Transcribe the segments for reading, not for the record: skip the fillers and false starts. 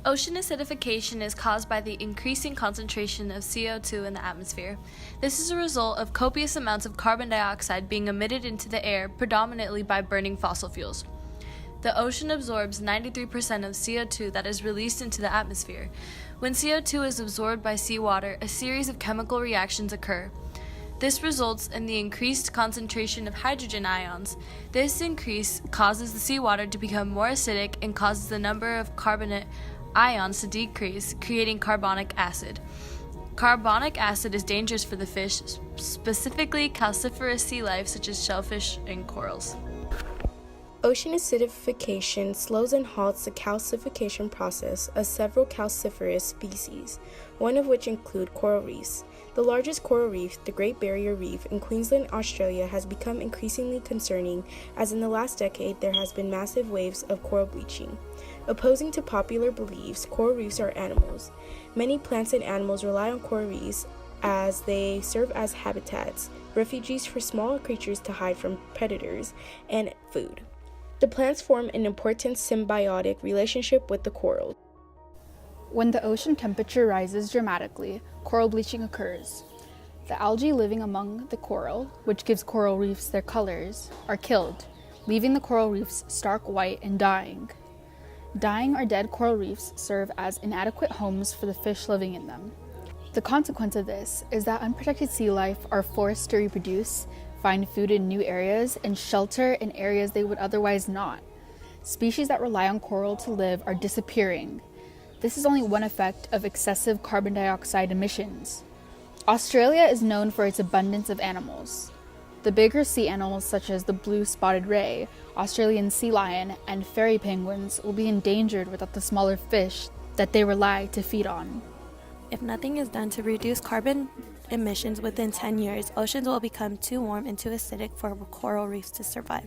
Ocean acidification is caused by the increasing concentration of CO2 in the atmosphere. This is a result of copious amounts of carbon dioxide being emitted into the air, predominantly by burning fossil fuels. The ocean absorbs 93% of CO2 that is released into the atmosphere. When CO2 is absorbed by seawater, a series of chemical reactions occur. This results in the increased concentration of hydrogen ions. This increase causes the seawater to become more acidic and causes the number of carbonate ions to decrease, creating carbonic acid. Carbonic acid is dangerous for the fish, specifically calciferous sea life such as shellfish and corals. Ocean acidification slows and halts the calcification process of several calciferous species, one of which include coral reefs. The largest coral reef, the Great Barrier Reef in Queensland, Australia, has become increasingly concerning as in the last decade there has been massive waves of coral bleaching. Opposing to popular beliefs, coral reefs are animals. Many plants and animals rely on coral reefs as they serve as habitats, refuges for small creatures to hide from predators, and food. The plants form an important symbiotic relationship with the corals. When the ocean temperature rises dramatically, coral bleaching occurs. The algae living among the coral, which gives coral reefs their colors, are killed, leaving the coral reefs stark white and dying. Dying or dead coral reefs serve as inadequate homes for the fish living in them. The consequence of this is that unprotected sea life are forced to reproduce, find food in new areas, and shelter in areas they would otherwise not. Species that rely on coral to live are disappearing. This is only one effect of excessive carbon dioxide emissions. Australia is known for its abundance of animals. The bigger sea animals such as the blue spotted ray, Australian sea lion, and fairy penguins will be endangered without the smaller fish that they rely to feed on. If nothing is done to reduce carbon emissions within 10 years, oceans will become too warm and too acidic for coral reefs to survive.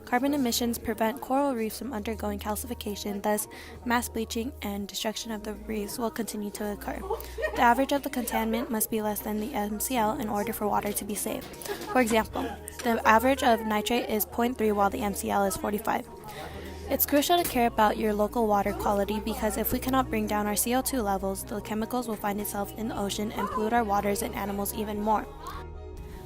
Carbon emissions prevent coral reefs from undergoing calcification, thus mass bleaching and destruction of the reefs will continue to occur. The average of the contaminant must be less than the MCL in order for water to be saved. For example, the average of nitrate is 0.3 while the MCL is 45. It's crucial to care about your local water quality because if we cannot bring down our CO2 levels, the chemicals will find itself in the ocean and pollute our waters and animals even more.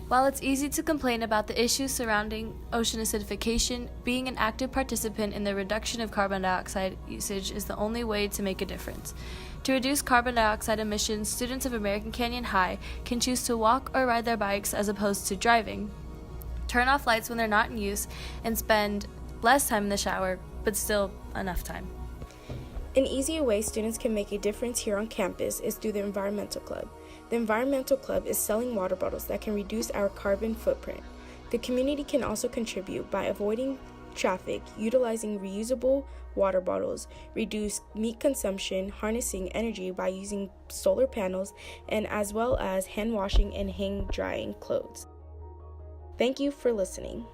While it's easy to complain about the issues surrounding ocean acidification, being an active participant in the reduction of carbon dioxide usage is the only way to make a difference. To reduce carbon dioxide emissions, students of American Canyon High can choose to walk or ride their bikes as opposed to driving, turn off lights when they're not in use, and spend less time in the shower, but still enough time. An easier way students can make a difference here on campus is through the Environmental Club. The Environmental Club is selling water bottles that can reduce our carbon footprint. The community can also contribute by avoiding traffic, utilizing reusable water bottles, reduce meat consumption, harnessing energy by using solar panels, and as well as hand washing and hang drying clothes. Thank you for listening.